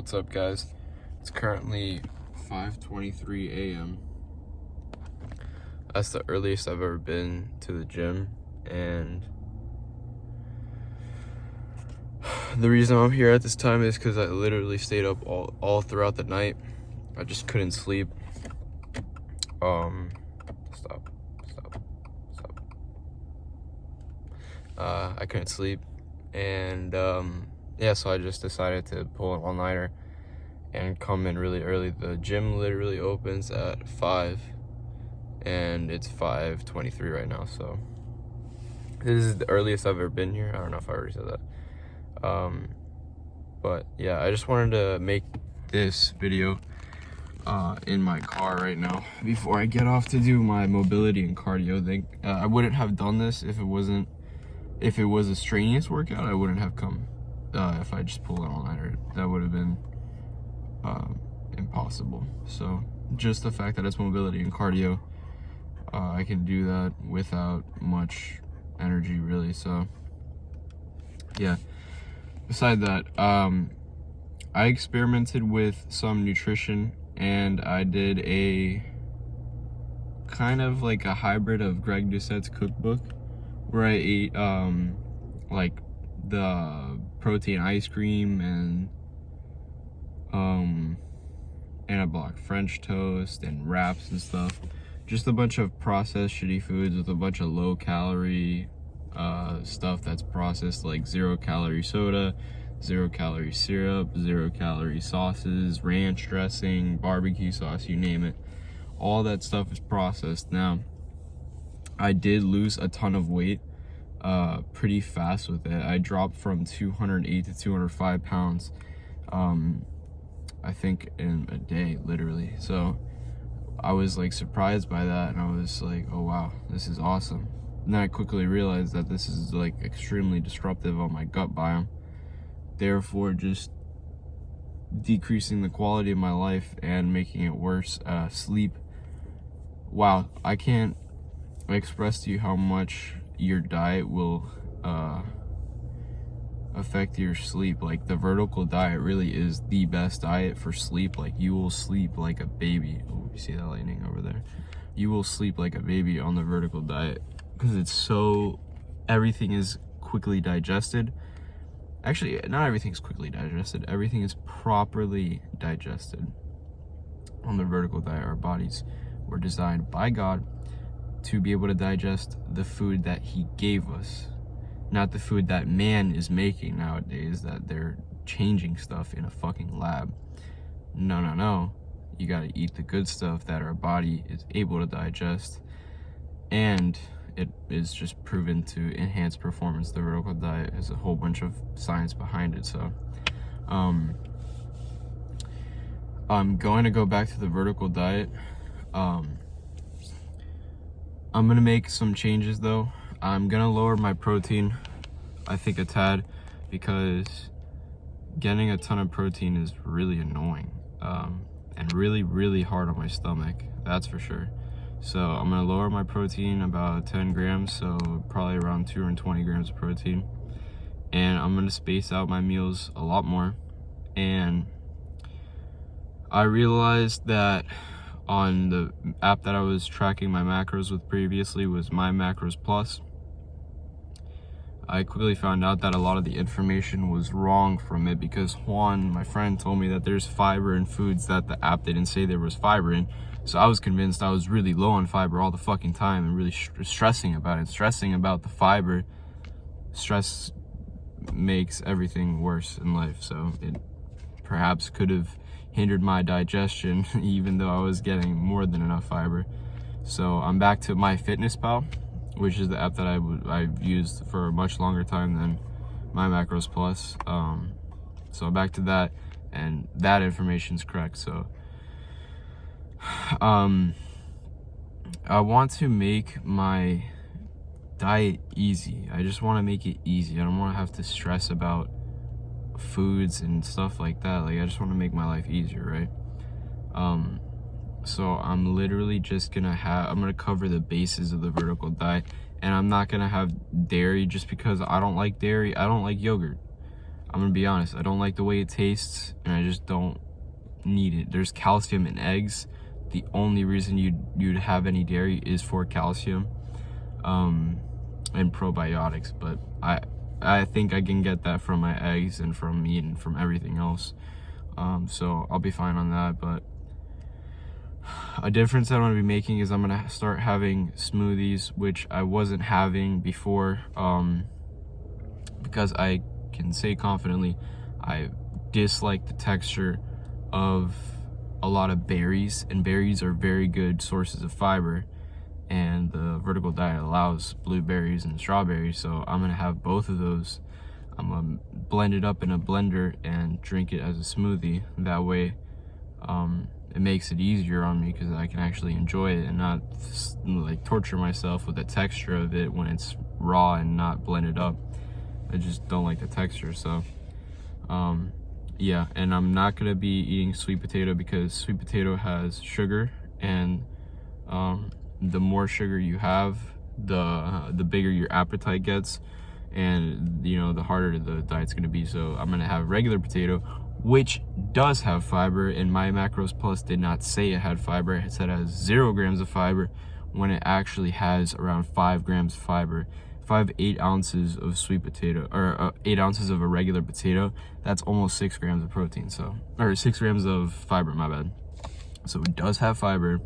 What's up, guys? It's currently 5:23 a.m. That's the earliest I've ever been to the gym, and the reason I'm here at this time is because I literally stayed up all throughout the night. I just couldn't sleep. Stop. I couldn't sleep, and yeah, so I just decided to pull an all-nighter and come in really early. The gym literally opens at 5, and it's 5:23 right now, so this is the earliest I've ever been here. I don't know if I already said that. But yeah, I just wanted to make this video in my car right now before I get off to do my mobility and cardio thing. I wouldn't have done this if it was a strenuous workout. I wouldn't have come. If I just pulled an all-nighter, that would have been impossible. So just the fact that it's mobility and cardio, I can do that without much energy, really. So yeah, beside that, I experimented with some nutrition, and I did a kind of like a hybrid of Greg Doucette's cookbook, where I ate like the protein ice cream and a block French toast and wraps and stuff. Just a bunch of processed shitty foods with a bunch of low calorie stuff that's processed, like 0-calorie soda, 0-calorie syrup, 0-calorie sauces, ranch dressing, barbecue sauce, you name it. All that stuff is processed. Now, I did lose a ton of weight pretty fast with it. I dropped from 208 to 205 pounds, I think in a day, literally. So I was like surprised by that, and I was like, oh wow, this is awesome. And then I quickly realized that this is like extremely disruptive on my gut biome, therefore just decreasing the quality of my life and making it worse. Sleep, wow, I can't express to you how much your diet will affect your sleep. Like, the vertical diet really is the best diet for sleep. Like, you will sleep like a baby. Oh, you see that lightning over there? You will sleep like a baby on the vertical diet, because it's so, everything is quickly digested. Actually, not everything's quickly digested. Everything is properly digested on the vertical diet. Our bodies were designed by God to be able to digest the food that he gave us, not the food that man is making nowadays, that they're changing stuff in a fucking lab. No. You gotta eat the good stuff that our body is able to digest, and it is just proven to enhance performance. The vertical diet has a whole bunch of science behind it. So I'm going to go back to the vertical diet. I'm gonna make some changes though. I'm gonna lower my protein, I think, a tad, because getting a ton of protein is really annoying, and really hard on my stomach, that's for sure. So I'm gonna lower my protein about 10 grams, so probably around 220 grams of protein. And I'm gonna space out my meals a lot more. And I realized that on the app that I was tracking my macros with previously was My Macros Plus, I quickly found out that a lot of the information was wrong from it, because Juan, my friend, told me that there's fiber in foods that the app didn't say there was fiber in. So I was convinced I was really low on fiber all the fucking time, and really stressing about it. Stressing about the fiber. Stress makes everything worse in life, so it perhaps could have hindered my digestion, even though I was getting more than enough fiber. So I'm back to MyFitnessPal, which is the app that I've used for a much longer time than My Macros Plus. So I'm back to that, and that information's correct. So I want to make my diet easy. I just want to make it easy. I don't want to have to stress about foods and stuff like that. Like, I just want to make my life easier, right? So I'm literally just I'm gonna cover the bases of the vertical diet, and I'm not gonna have dairy just because I don't like dairy. I don't like yogurt. I'm gonna be honest, I don't like the way it tastes, and I just don't need it. There's calcium in eggs. The only reason you'd have any dairy is for calcium, and probiotics. But I think I can get that from my eggs and from meat and from everything else. So I'll be fine on that. But a difference that I'm gonna be making is I'm gonna start having smoothies, which I wasn't having before, because I can say confidently I dislike the texture of a lot of berries, and berries are very good sources of fiber, and the vertical diet allows blueberries and strawberries. So I'm gonna have both of those. I'm gonna blend it up in a blender and drink it as a smoothie. That way it makes it easier on me, because I can actually enjoy it and not like torture myself with the texture of it when it's raw and not blended up. I just don't like the texture. So yeah, and I'm not gonna be eating sweet potato, because sweet potato has sugar, and the more sugar you have, the bigger your appetite gets, and you know, the harder the diet's gonna be. So I'm gonna have regular potato, which does have fiber, and my Macros Plus did not say it had fiber. It said it has 0 grams of fiber, when it actually has around 5 grams of fiber. If I have 8 ounces of sweet potato, or 8 ounces of a regular potato, that's almost 6 grams of protein. So, or 6 grams of fiber, my bad. So it does have fiber,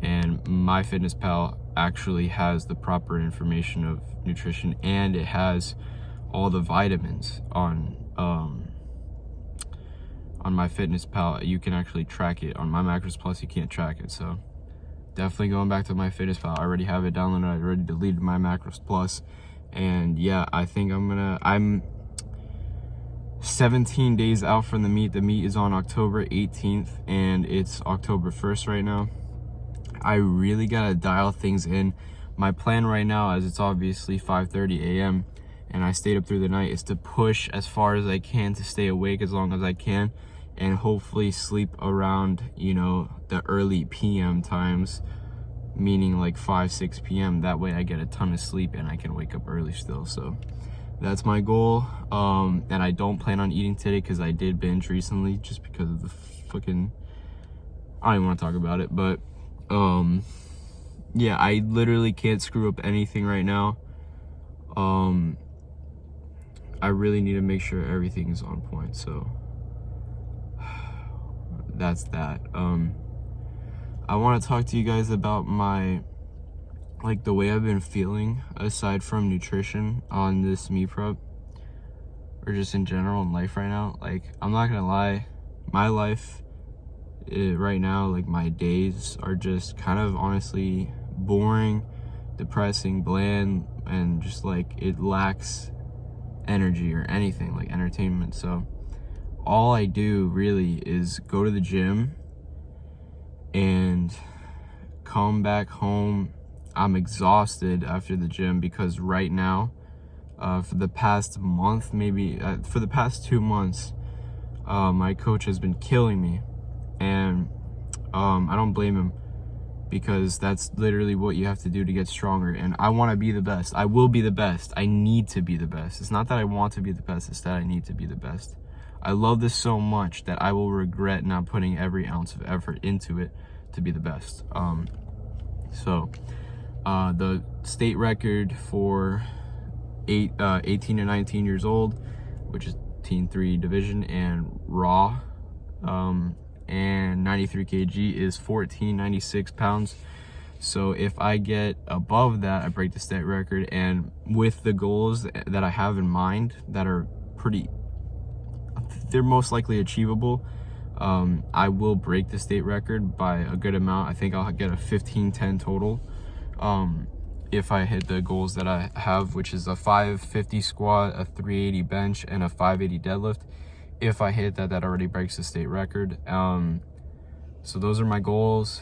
and MyFitnessPal actually has the proper information of nutrition, and it has all the vitamins on MyFitnessPal. You can actually track it. On my Macros Plus, you can't track it. So definitely going back to MyFitnessPal. I already have it downloaded. I already deleted my Macros Plus, and yeah, I think I'm 17 days out from the meet. The meet is on October 18th, and it's October 1st right now. I really gotta dial things in. My plan right now, as it's obviously 5:30 a.m. and I stayed up through the night, is to push as far as I can to stay awake as long as I can, and hopefully sleep around, you know, the early PM times, meaning like 5-6 p.m. That way I get a ton of sleep and I can wake up early still. So that's my goal. And I don't plan on eating today, because I did binge recently, just because of the fucking, I don't even want to talk about it. But yeah, I literally can't screw up anything right now. I really need to make sure everything is on point. So that's that. I want to talk to you guys about the way I've been feeling aside from nutrition on this meal prep, or just in general in life right now. Like, I'm not gonna lie, my life right now, like my days are just kind of honestly boring, depressing, bland, and just like it lacks energy or anything like entertainment. So all I do really is go to the gym and come back home. I'm exhausted after the gym, because right now, for the past month, maybe for the past 2 months, my coach has been killing me, and I don't blame him, because that's literally what you have to do to get stronger. And I want to be the best. I will be the best. I need to be the best. It's not that I want to be the best, it's that I need to be the best. I love this so much that I will regret not putting every ounce of effort into it to be the best. The state record for 18 to 19 years old, which is Teen 3 division and raw, and 93 kg is 1496 pounds. So if I get above that, I break the state record. And with the goals that I have in mind that are they're most likely achievable, I will break the state record by a good amount. I think I'll get a 15:10 total if I hit the goals that I have, which is a 550 squat, a 380 bench, and a 580 deadlift. If I hit that, that already breaks the state record. So those are my goals.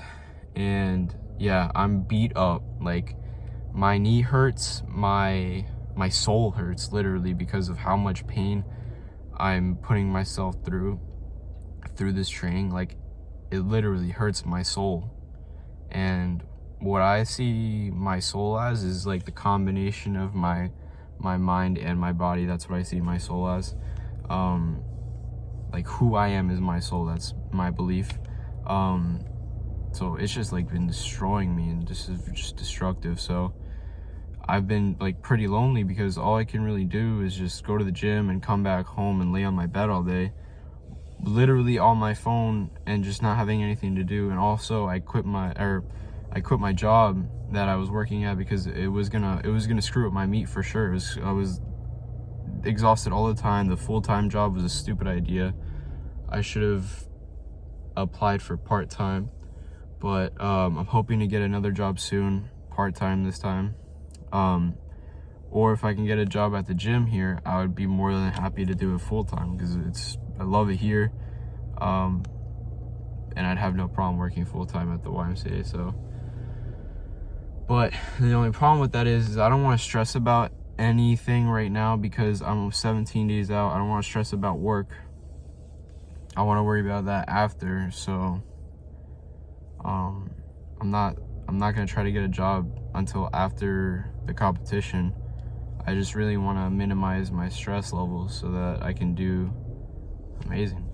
And yeah, I'm beat up. Like, my knee hurts, my soul hurts literally, because of how much pain I'm putting myself through this training. Like, it literally hurts my soul. And what I see my soul as is like the combination of my mind and my body. That's what I see my soul as. like who I am is my soul. That's my belief. So it's just like been destroying me, and this is just destructive. So I've been like pretty lonely because all I can really do is just go to the gym and come back home and lay on my bed all day, literally on my phone, and just not having anything to do. And also I quit my job that I was working at because it was gonna screw up my meat for sure. I was exhausted all the time. The full-time job was a stupid idea. I should have applied for part-time, but I'm hoping to get another job soon, part-time this time. Or if I can get a job at the gym here, I would be more than happy to do it full-time because I love it here. And I'd have no problem working full-time at the YMCA. So, but the only problem with that is I don't want to stress about anything right now because I'm 17 days out. I don't want to stress about work. I want to worry about that after. So I'm not gonna try to get a job until after the competition. I just really want to minimize my stress levels so that I can do amazing.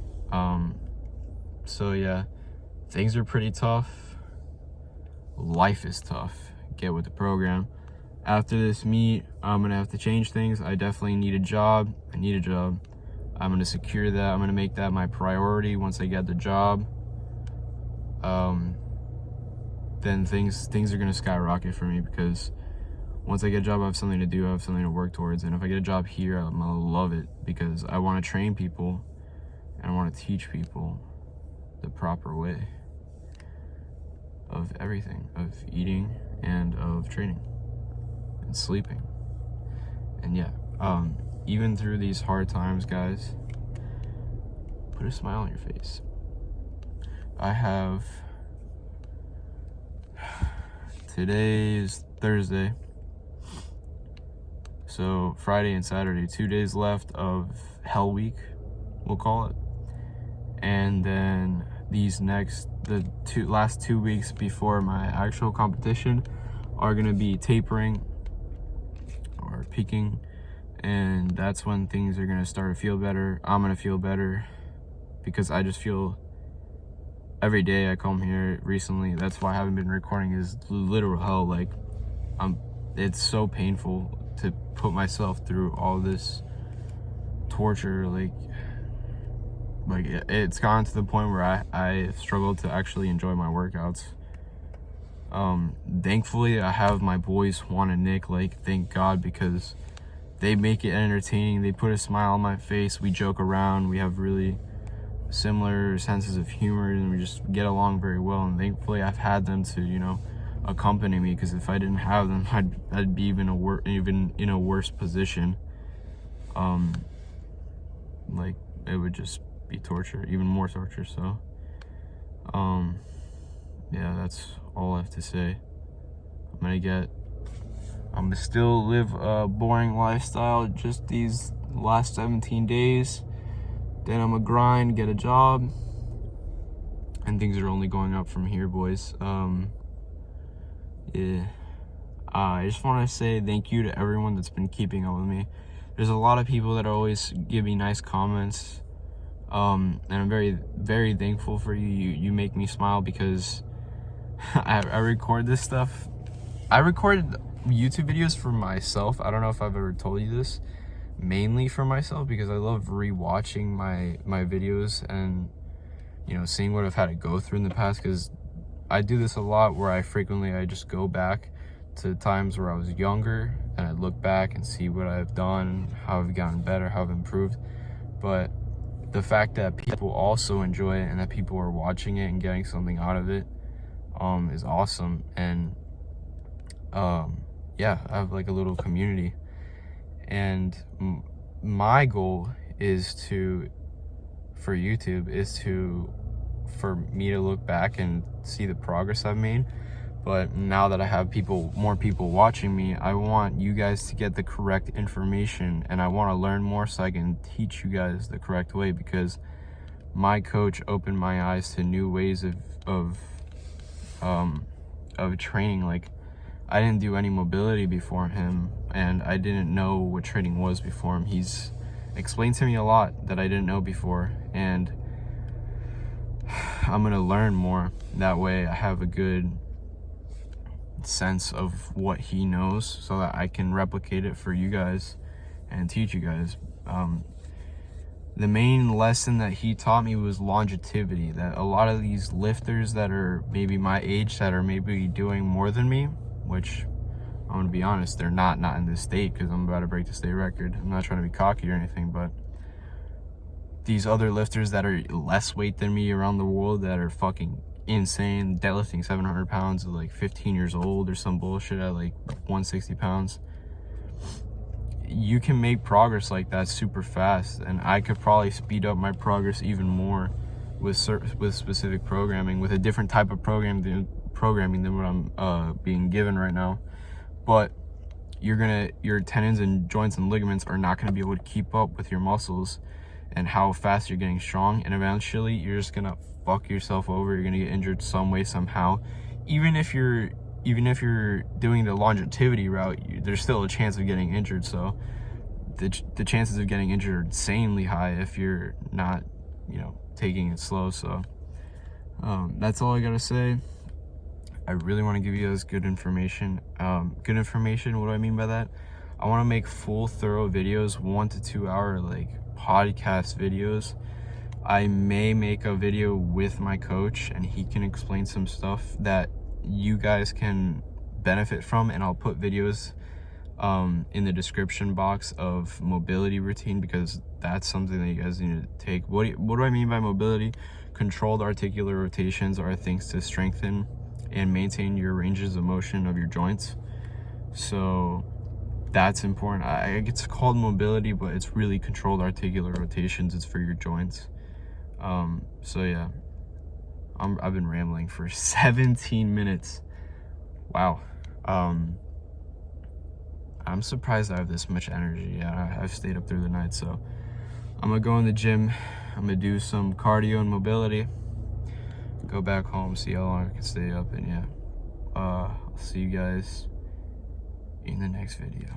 So yeah, things are pretty tough. Life is tough. Get with the program. After this meet, I'm gonna have to change things. I definitely need a job. I need a job. I'm gonna secure that. I'm gonna make that my priority once I get the job. Then things are gonna skyrocket for me because once I get a job, I have something to do. I have something to work towards. And if I get a job here, I'm gonna love it because I want to train people and I want to teach people the proper way of everything, of eating and of training and sleeping. And yeah, even through these hard times, guys, put a smile on your face. Today is Thursday, so Friday and Saturday, 2 days left of Hell Week, we'll call it. And then the last 2 weeks before my actual competition are gonna be tapering or peaking, and that's when things are gonna start to feel better. I'm gonna feel better because I just feel every day I come here recently. That's why I haven't been recording, is literal hell. Like it's so painful to put myself through all this torture. Like it's gotten to the point where I struggle to actually enjoy my workouts. Thankfully I have my boys Juan and Nick, like thank God, because they make it entertaining. They put a smile on my face. We joke around. We have really similar senses of humor and we just get along very well. And thankfully I've had them to, you know, accompany me, because if I didn't have them, I'd be even in a worse position. Like it would just be torture, even more torture. So yeah, that's all I have to say. I'm gonna still live a boring lifestyle just these last 17 days. Then I'm gonna grind, get a job, and things are only going up from here, boys. Yeah. I just want to say thank you to everyone that's been keeping up with me. There's a lot of people that always give me nice comments, and I'm very, very thankful for you. You make me smile because I record this stuff. I recorded YouTube videos for myself. I don't know if I've ever told you this. Mainly for myself because I love rewatching my videos and, you know, seeing what I've had to go through in the past, because I do this a lot where I just go back to times where I was younger and I look back and see what I've done, how I've gotten better, how I've improved. But the fact that people also enjoy it and that people are watching it and getting something out of it is awesome. And yeah, I have like a little community. And my goal is for YouTube is for me to look back and see the progress I've made. But now that I have more people watching me, I want you guys to get the correct information, and I want to learn more so I can teach you guys the correct way, because my coach opened my eyes to new ways of training. Like, I didn't do any mobility before him, and I didn't know what training was before him. He's explained to me a lot that I didn't know before, and I'm gonna learn more. That way I have a good sense of what he knows so that I can replicate it for you guys and teach you guys. The main lesson that he taught me was longevity, that a lot of these lifters that are maybe my age, that are maybe doing more than me, which I'm gonna be honest, they're not in this state, because I'm about to break the state record. I'm not trying to be cocky or anything, but these other lifters that are less weight than me around the world, that are fucking insane, deadlifting 700 pounds at like 15 years old or some bullshit at like 160 pounds, you can make progress like that super fast, and I could probably speed up my progress even more with specific programming, with a different type of programming than what I'm being given right now. But your tendons and joints and ligaments are not gonna be able to keep up with your muscles and how fast you're getting strong, and eventually you're just gonna fuck yourself over. You're gonna get injured some way, somehow. Even if you're doing the longevity route, there's still a chance of getting injured. So the chances of getting injured are insanely high if you're not, taking it slow. So that's all I gotta say. I really want to give you guys good information. What do I mean by that? I want to make full, thorough videos, 1 to 2 hour like podcast videos. I may make a video with my coach, and he can explain some stuff that you guys can benefit from, and I'll put videos in the description box of mobility routine, because that's something that you guys need to take. What do I mean by mobility? Controlled articular rotations are things to strengthen and maintain your ranges of motion of your joints. So that's important. It's called mobility, but it's really controlled articular rotations. It's for your joints. So yeah, I've been rambling for 17 minutes. Wow. I'm surprised I have this much energy. Yeah, I've stayed up through the night, so I'm gonna go in the gym. I'm gonna do some cardio and mobility, go back home, see how long I can stay up, and yeah, I'll see you guys in the next video.